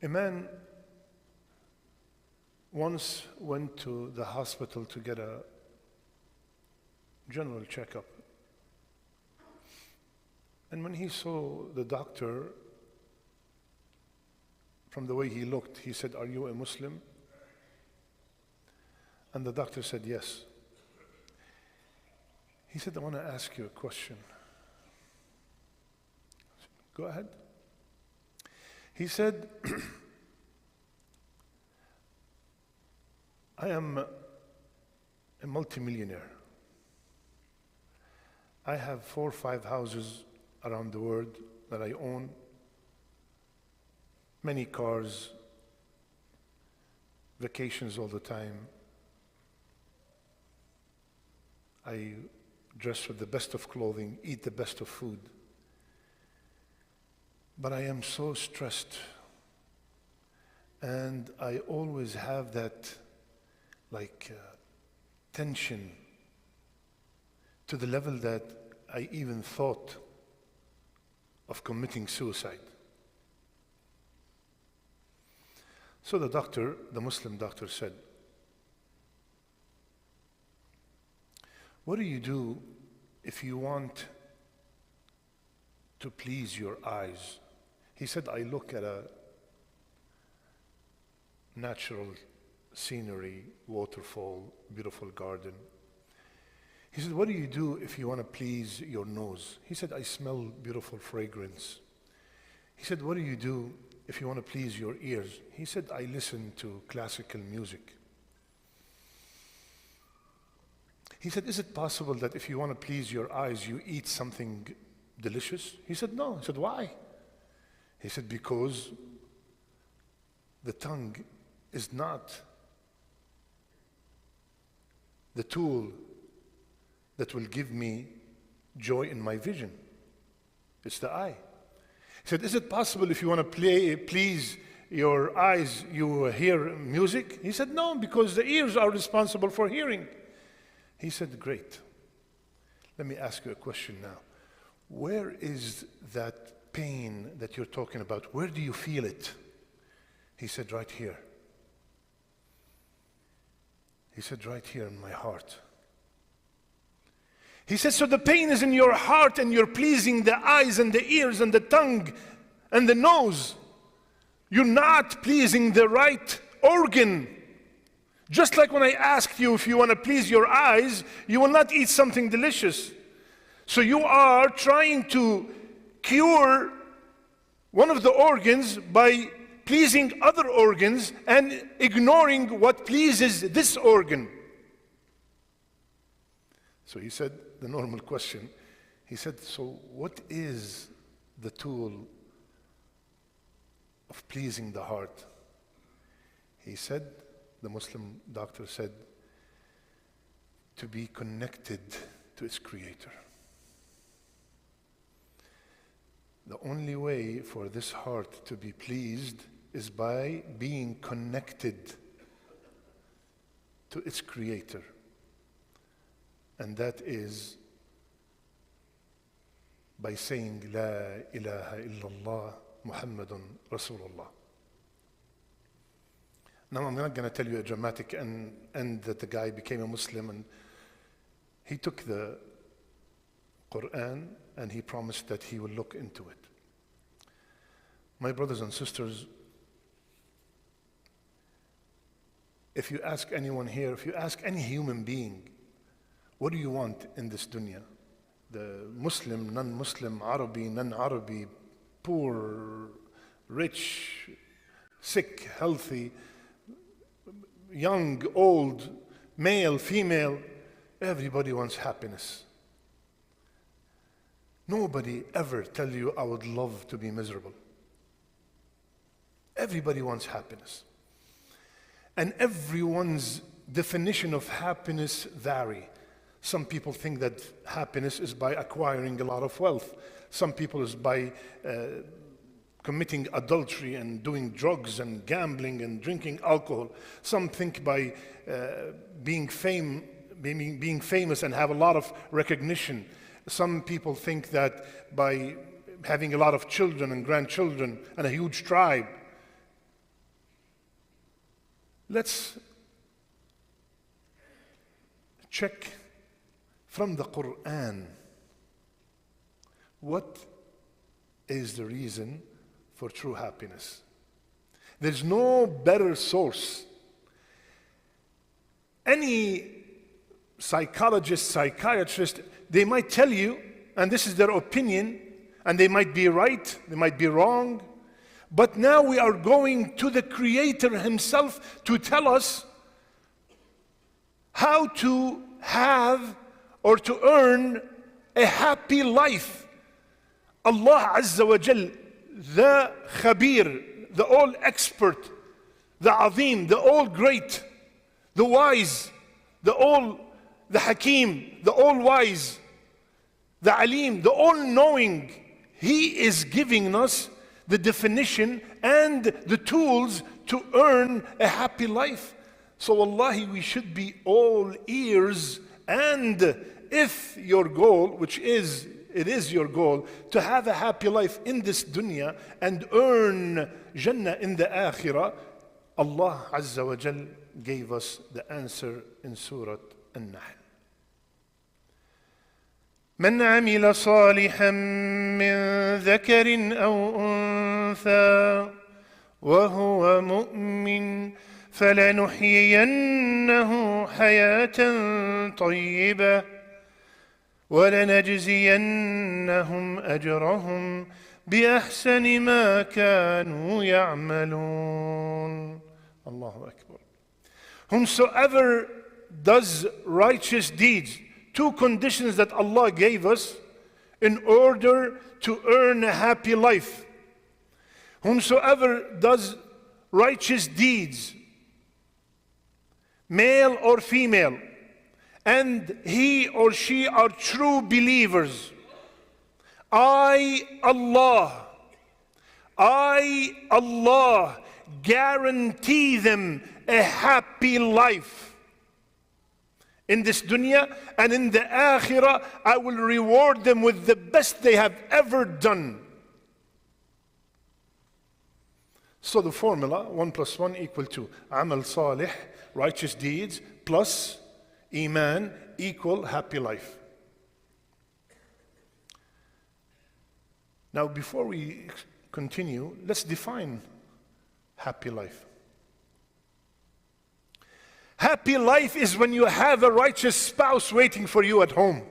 A man once went to the hospital to get a general checkup. And when he saw the doctor, from the way he looked, he said, "Are you a Muslim?" And the doctor said, "Yes." He said, "I want to ask you a question." I said, "Go ahead." He said, "I am a multimillionaire. I have 4 or 5 houses around the world that I own, many cars, vacations all the time. I dress with the best of clothing, eat the best of food. But I am so stressed, and I always have that tension to the level that I even thought of committing suicide." So the doctor, the Muslim doctor, said, "What do you do if you want to please your eyes?" He said, "I look at a natural scenery, waterfall, beautiful garden." He said, "What do you do if you want to please your nose?" He said, "I smell beautiful fragrance." He said, "What do you do if you want to please your ears?" He said, "I listen to classical music." He said, "Is it possible that if you want to please your eyes, you eat something delicious?" He said, "No." He said, "Why?" He said, "Because the tongue is not the tool that will give me joy in my vision. It's the eye." He said, "Is it possible if you want to please your eyes, you hear music?" He said, "No, because the ears are responsible for hearing." He said, "Great. Let me ask you a question now. Where is that pain that you're talking about? Where do you feel it?" He said, "Right here." He said, "Right here in my heart." He said, "So the pain is in your heart and you're pleasing the eyes and the ears and the tongue and the nose. You're not pleasing the right organ. Just like when I asked you if you want to please your eyes, you will not eat something delicious. So you are trying to cure one of the organs by pleasing other organs and ignoring what pleases this organ." So he said the normal question. He said, "So what is the tool of pleasing the heart?" He said, the Muslim doctor said, "To be connected to its creator. The only way for this heart to be pleased is by being connected to its creator. And that is by saying, La ilaha illallah, Muhammadun Rasulullah." Now I'm not going to tell you a dramatic end that the guy became a Muslim and he took the Quran and he promised that he will look into it. My brothers and sisters, if you ask anyone here, if you ask any human being, what do you want in this dunya? The Muslim, non-Muslim, Arabi, non-Arabi, poor, rich, sick, healthy, young, old, male, female, everybody wants happiness. Nobody ever tell you, "I would love to be miserable." Everybody wants happiness. And everyone's definition of happiness vary. Some people think that happiness is by acquiring a lot of wealth. Some people is by committing adultery and doing drugs and gambling and drinking alcohol. Some think by being famous and have a lot of recognition. Some people think that by having a lot of children and grandchildren and a huge tribe. Let's check from the Quran what is the reason for true happiness. There's no better source. Any psychologist, psychiatrist, they might tell you, and this is their opinion, and they might be right, they might be wrong, but now we are going to the Creator Himself to tell us how to have or to earn a happy life. Allah Azza wa Jal, the Khabir, the all expert, the Azim, the all great, the wise, the Hakim, the all wise, the Alim, the all knowing, He is giving us the definition and the tools to earn a happy life. So wallahi, we should be all ears, and if your goal, which is, it is your goal, to have a happy life in this dunya and earn Jannah in the Akhirah, Allah Azza wa Jal gave us the answer in Surah An-Nahl. من عمل صالحا من ذكر أو أنثى وهو مؤمن فلنحيينه حياة طيبة ولنجزينهم أجرهم بأحسن ما كانوا يعملون. Allahu Akbar. Whomsoever does righteous deeds, two conditions that Allah gave us in order to earn a happy life. Whomsoever does righteous deeds, male or female, and he or she are true believers, I, Allah, guarantee them a happy life. In this dunya and in the Akhirah, I will reward them with the best they have ever done. So the formula, 1 + 1 = 2. Amal salih, righteous deeds, plus Iman equal happy life. Now before we continue, let's define happy life. Happy life is when you have a righteous spouse waiting for you at home.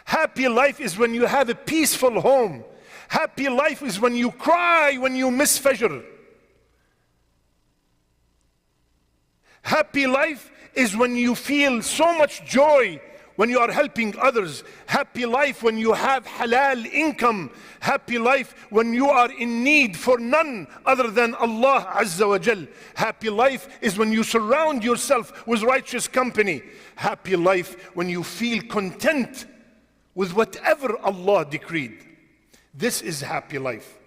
Happy life is when you have a peaceful home. Happy life is when you cry when you miss Fajr. Happy life is when you feel so much joy when you are helping others. Happy life when you have halal income. Happy life when you are in need for none other than Allah Azza wa Jal. Happy life is when you surround yourself with righteous company. Happy life when you feel content with whatever Allah decreed. This is happy life.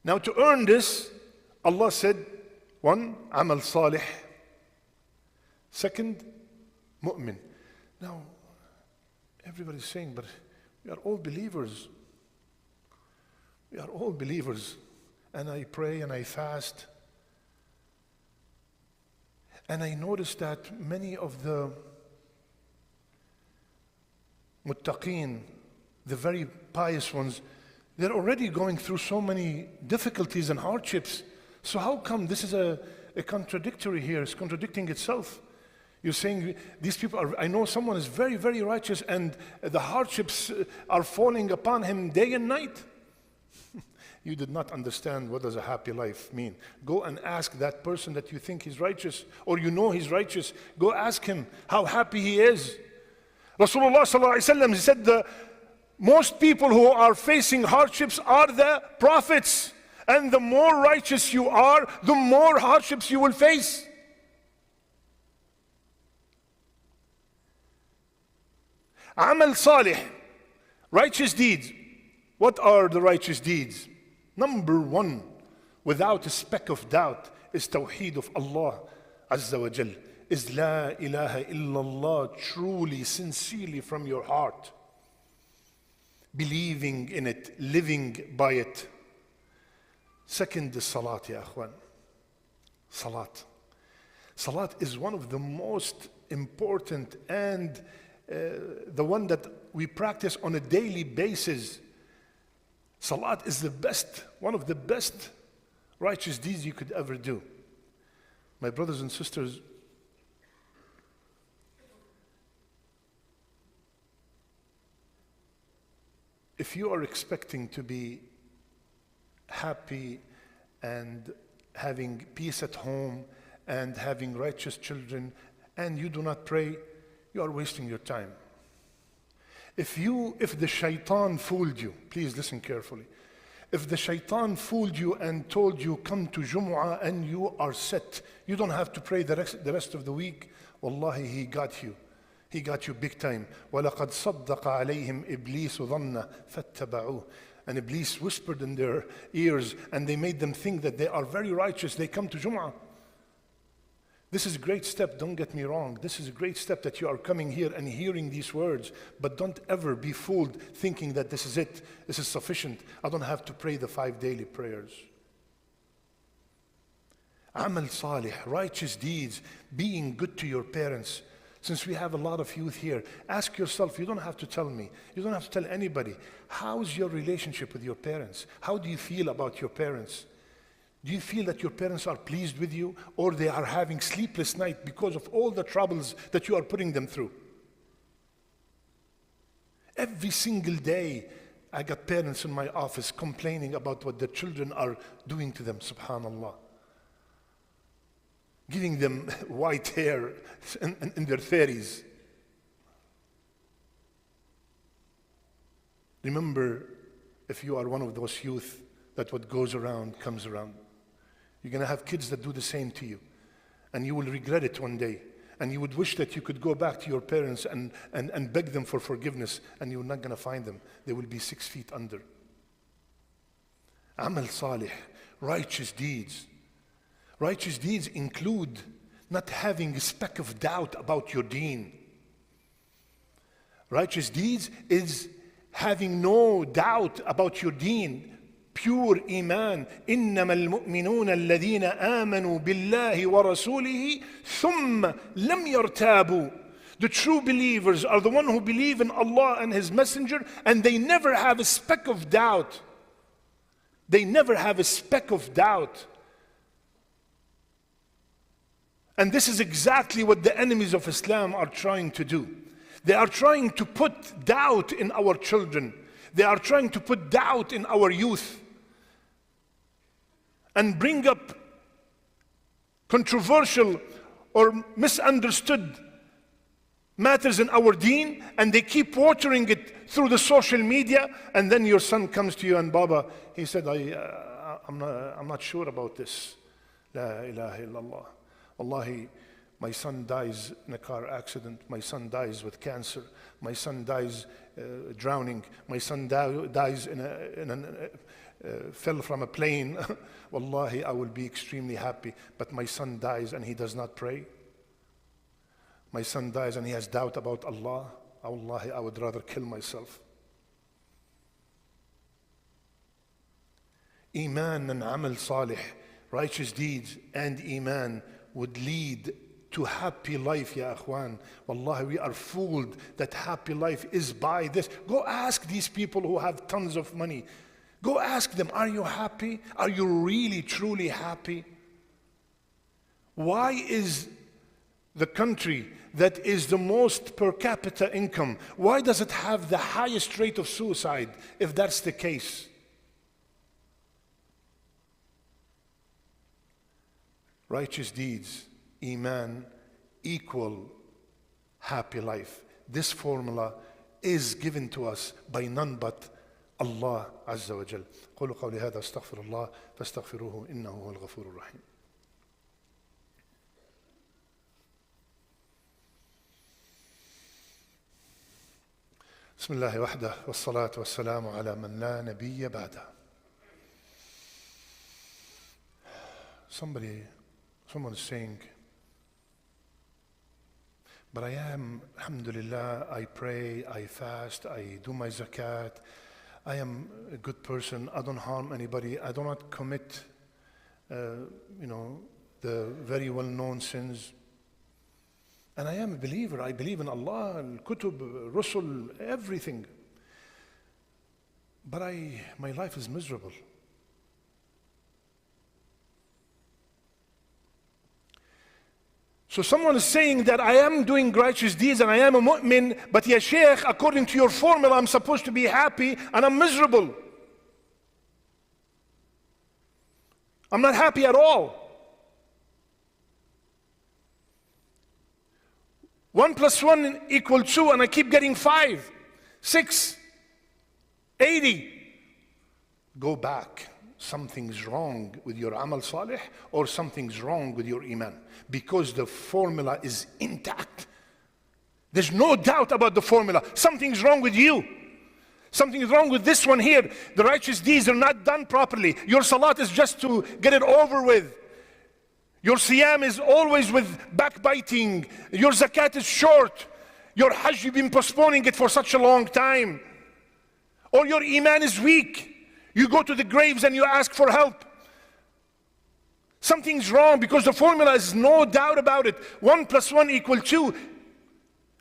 Now to earn this, Allah said, 1, amal salih. 2, mu'min. Now, everybody's saying, but we are all believers. We are all believers. And I pray and I fast. And I noticed that many of the muttaqeen, the very pious ones, they're already going through so many difficulties and hardships. So how come this is a contradictory here? It's contradicting itself. You're saying these people are, I know someone is very, very righteous and the hardships are falling upon him day and night. You did not understand what does a happy life mean. Go and ask that person that you think is righteous or you know he's righteous. Go ask him how happy he is. Rasulullah sallallahu alaihi wasallam, he said most people who are facing hardships are the prophets. And the more righteous you are, the more hardships you will face. Amal salih, righteous deeds. What are the righteous deeds? Number 1, without a speck of doubt, is Tawheed of Allah Azza wa Jal. Is La ilaha illallah, truly, sincerely from your heart. Believing in it, living by it. Second is salat, ya akhwan. Salat. Salat is one of the most important and the one that we practice on a daily basis. Salat is the best, one of the best righteous deeds you could ever do. My brothers and sisters, if you are expecting to be happy and having peace at home and having righteous children and you do not pray, you are wasting your time. If the shaitan fooled you, please listen carefully. If the shaitan fooled you and told you come to Jumu'ah and you are set, you don't have to pray the rest of the week, wallahi, he got you. He got you big time. وَلَقَدْ صَدَّقَ عَلَيْهِمْ إِبْلِيسُ ظَنَّ فَاتَّبَعُوهُ. And Iblis whispered in their ears and they made them think that they are very righteous. They come to Jumu'ah. This is a great step, don't get me wrong. This is a great step that you are coming here and hearing these words. But don't ever be fooled thinking that this is it. This is sufficient. I don't have to pray the 5 daily prayers. Amal salih, righteous deeds, being good to your parents. Since we have a lot of youth here, ask yourself, you don't have to tell me, you don't have to tell anybody, how's your relationship with your parents? How do you feel about your parents? Do you feel that your parents are pleased with you or they are having sleepless nights because of all the troubles that you are putting them through? Every single day, I got parents in my office complaining about what their children are doing to them, subhanallah. Giving them white hair in their 30s. Remember, if you are one of those youth, that what goes around comes around. You're going to have kids that do the same to you. And you will regret it one day. And you would wish that you could go back to your parents and beg them for forgiveness. And you're not going to find them. They will be 6 feet under. Amal salih, righteous deeds. Righteous deeds include not having a speck of doubt about your deen. Righteous deeds is having no doubt about your deen. Pure iman. إنما المؤمنون الذين آمنوا بالله ورسوله ثم لم يرتابوا. The true believers are the one who believe in Allah and His Messenger and they never have a speck of doubt. They never have a speck of doubt. And this is exactly what the enemies of Islam are trying to do. They are trying to put doubt in our children. They are trying to put doubt in our youth. And bring up controversial or misunderstood matters in our deen, and they keep watering it through the social media, and then your son comes to you and Baba, he said, I'm not sure about this. La ilaha illallah. Wallahi, my son dies in a car accident. My son dies with cancer. My son dies drowning. My son dies fell from a plane. Wallahi, I will be extremely happy. But my son dies and he does not pray. My son dies and he has doubt about Allah. Wallahi, I would rather kill myself. Iman and amal salih, righteous deeds and iman would lead to happy life, ya akhwan. Wallahi, we are fooled that happy life is by this. Go ask these people who have tons of money. Go ask them, are you happy? Are you really, truly happy? Why is the country that is the most per capita income, why does it have the highest rate of suicide if that's the case? Righteous deeds, iman, equal happy life. This formula is given to us by none but Allah Azza wa Jal. قولوا قولي هذا استغفر الله فاستغفروه إنه هو الغفور الرحيم. بسم الله وحده والصلاة والسلام على من لا نبي بعده. Someone is saying, but I am, alhamdulillah, I pray, I fast, I do my zakat, I am a good person, I don't harm anybody, I do not commit, the very well-known sins. And I am a believer, I believe in Allah, Al-Kutub, Rusul, everything. But my life is miserable. So someone is saying that I am doing righteous deeds and I am a mu'min, but ya Shaykh, according to your formula, I'm supposed to be happy and I'm miserable. I'm not happy at all. 1 + 1 = 2 and I keep getting 5, 6, 80. Go back. Something's wrong with your amal salih or something's wrong with your iman, because the formula is intact. There's no doubt about the formula. Something's wrong with you. Something's wrong with this one here. The righteous deeds are not done properly. Your salat is just to get it over with. Your siyam is always with backbiting. Your zakat is short. Your hajj, you've been postponing it for such a long time. Or your iman is weak. You go to the graves and you ask for help. Something's wrong, because the formula is no doubt about it. 1 + 1 = 2.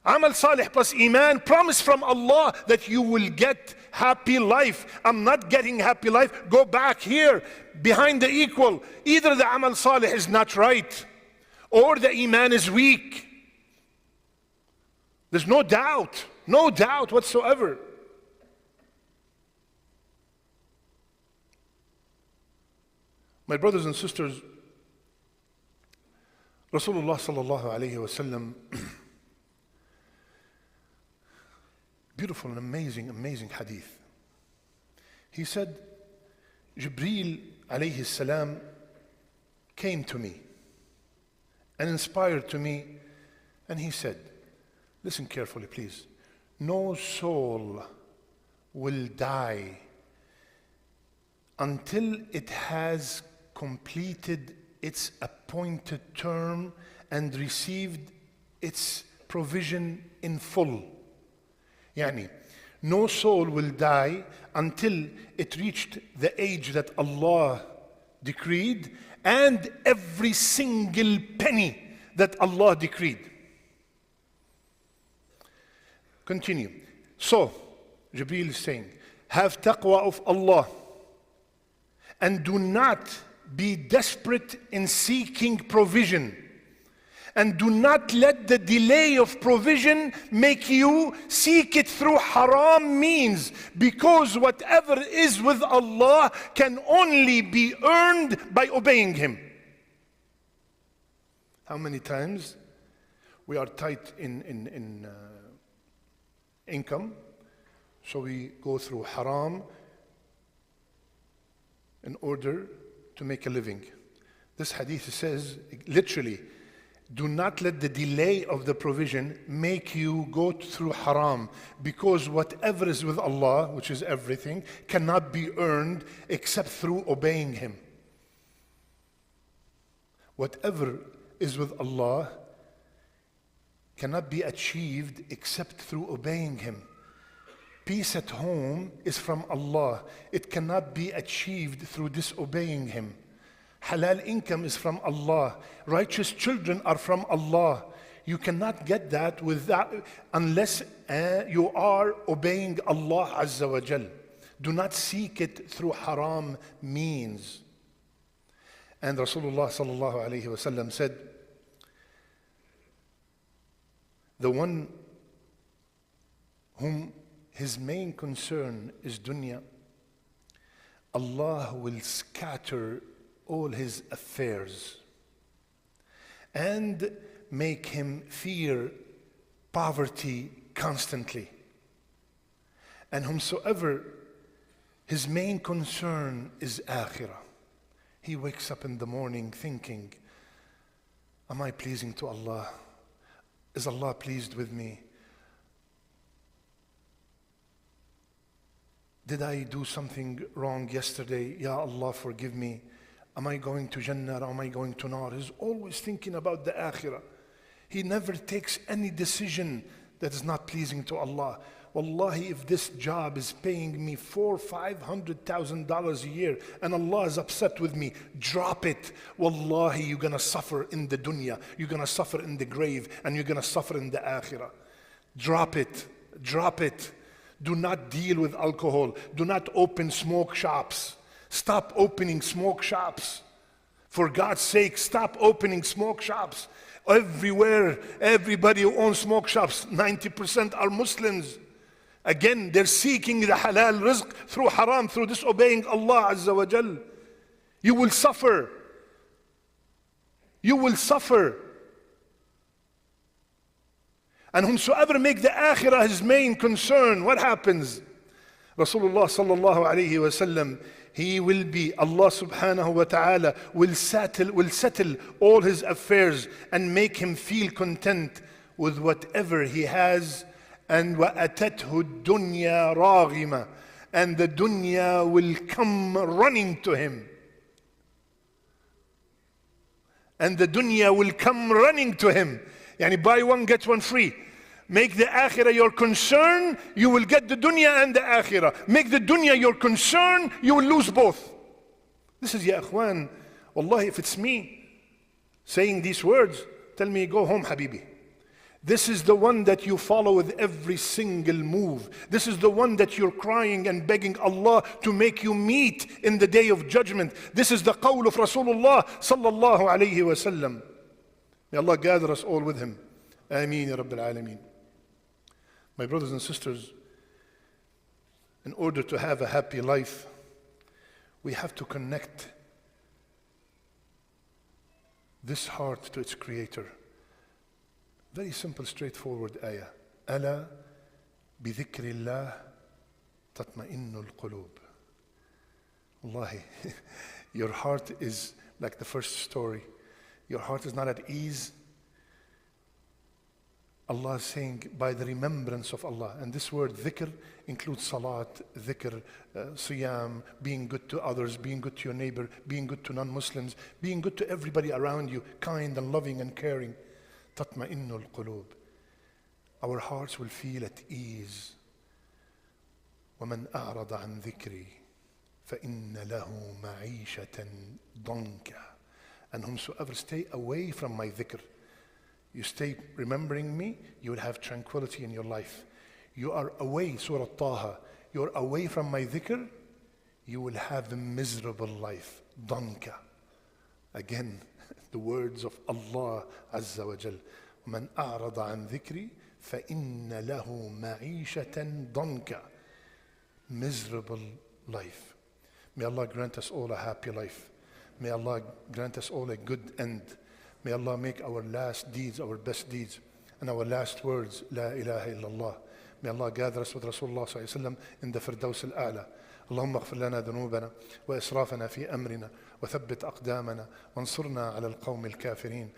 Amal salih plus iman, promise from Allah that you will get happy life. I'm not getting happy life. Go back here, behind the equal. Either the amal salih is not right, or the iman is weak. There's no doubt whatsoever. My brothers and sisters, Rasulullah sallallahu alayhi wa sallam, beautiful and amazing hadith. He said, Jibreel alayhi salam came to me and inspired to me, and he said, listen carefully please, no soul will die until it has completed its appointed term and received its provision in full. Yani, no soul will die until it reached the age that Allah decreed, and every single penny that Allah decreed. Continue. So, Jibreel is saying, have taqwa of Allah, and do not be desperate in seeking provision, and do not let the delay of provision make you seek it through haram means, because whatever is with Allah can only be earned by obeying Him. How many times we are tight in income, so we go through haram in order to make a living. This hadith says, literally, do not let the delay of the provision make you go through haram, because whatever is with Allah, which is everything, cannot be earned except through obeying Him. Whatever is with Allah cannot be achieved except through obeying Him. Peace at home is from Allah. It cannot be achieved through disobeying Him. Halal income is from Allah. Righteous children are from Allah. You cannot get that unless you are obeying Allah Azza wa Jal. Do not seek it through haram means. And Rasulullah sallallahu alayhi wa sallam said, the one whom his main concern is dunya, Allah will scatter all his affairs and make him fear poverty constantly. And whomsoever his main concern is akhirah, he wakes up in the morning thinking, am I pleasing to Allah? Is Allah pleased with me? Did I do something wrong yesterday? Ya Allah, forgive me. Am I going to Jannah or am I going to Nar? He's always thinking about the Akhirah. He never takes any decision that is not pleasing to Allah. Wallahi, if this job is paying me $400,000-$500,000 a year and Allah is upset with me, drop it. Wallahi, you're gonna suffer in the dunya, you're gonna suffer in the grave, and you're gonna suffer in the akhirah. Drop it, drop it. Do not deal with alcohol. Do not open smoke shops. Stop opening smoke shops. For God's sake, stop opening smoke shops. Everywhere, everybody who owns smoke shops, 90% are Muslims. Again, they're seeking the halal rizq through haram, through disobeying Allah Azza wa Jal. You will suffer. You will suffer. And whomsoever make the akhirah his main concern, what happens? Rasulullah sallallahu alayhi wa sallam, he will be, Allah subhanahu wa ta'ala will settle all his affairs and make him feel content with whatever he has. And وَأَتَتْهُ الدُّنْيَا رَاغِمَةً, and the dunya will come running to him. And the dunya will come running to him. Yani buy one, get one free. Make the akhirah your concern, you will get the dunya and the akhirah. Make the dunya your concern, you will lose both. This is, ya akhwan, wallahi, if it's me saying these words, tell me, go home, habibi. This is the one that you follow with every single move. This is the one that you're crying and begging Allah to make you meet in the day of judgment. This is the qawl of Rasulullah sallallahu alayhi wa sallam. May Allah gather us all with him. Ameen ya Rabbil Alameen. My brothers and sisters, in order to have a happy life, we have to connect this heart to its creator. Very simple, straightforward ayah. Ala bi dhikrillah tatma'innul qulub. Wallahi, your heart is like the first story. Your heart is not at ease. Allah is saying, by the remembrance of Allah. And this word dhikr includes salat, dhikr, siyam, being good to others, being good to your neighbor, being good to non-Muslims, being good to everybody around you, kind and loving and caring. Tatma'innul qulub. Our hearts will feel at ease. وَمَنْ أَعْرَضَ عَنْ ذِكْرِي فَإِنَّ لَهُ مَعِيشَةً ضَنْكَ. And whomsoever stay away from my dhikr, you stay remembering me, you will have tranquility in your life. You are away, Surah Taha, you're away from my dhikr, you will have a miserable life. Danka. Again, the words of Allah Azza wa Jal. مَنْ أَعْرَضَ عَنْ ذِكْرِي فَإِنَّ لَهُ مَعِيشَةً ضَنْكَ. Miserable life. May Allah grant us all a happy life. May Allah grant us all a good end. May Allah make our last deeds our best deeds, and our last words, La ilaha illallah. May Allah gather us with Rasulullah sallallahu alayhi wa sallam in the Firdaus al-A'la. اللهم اغفر لنا ذنوبنا وإسرافنا في أمرنا وثبت أقدامنا وانصرنا على القوم الكافرين.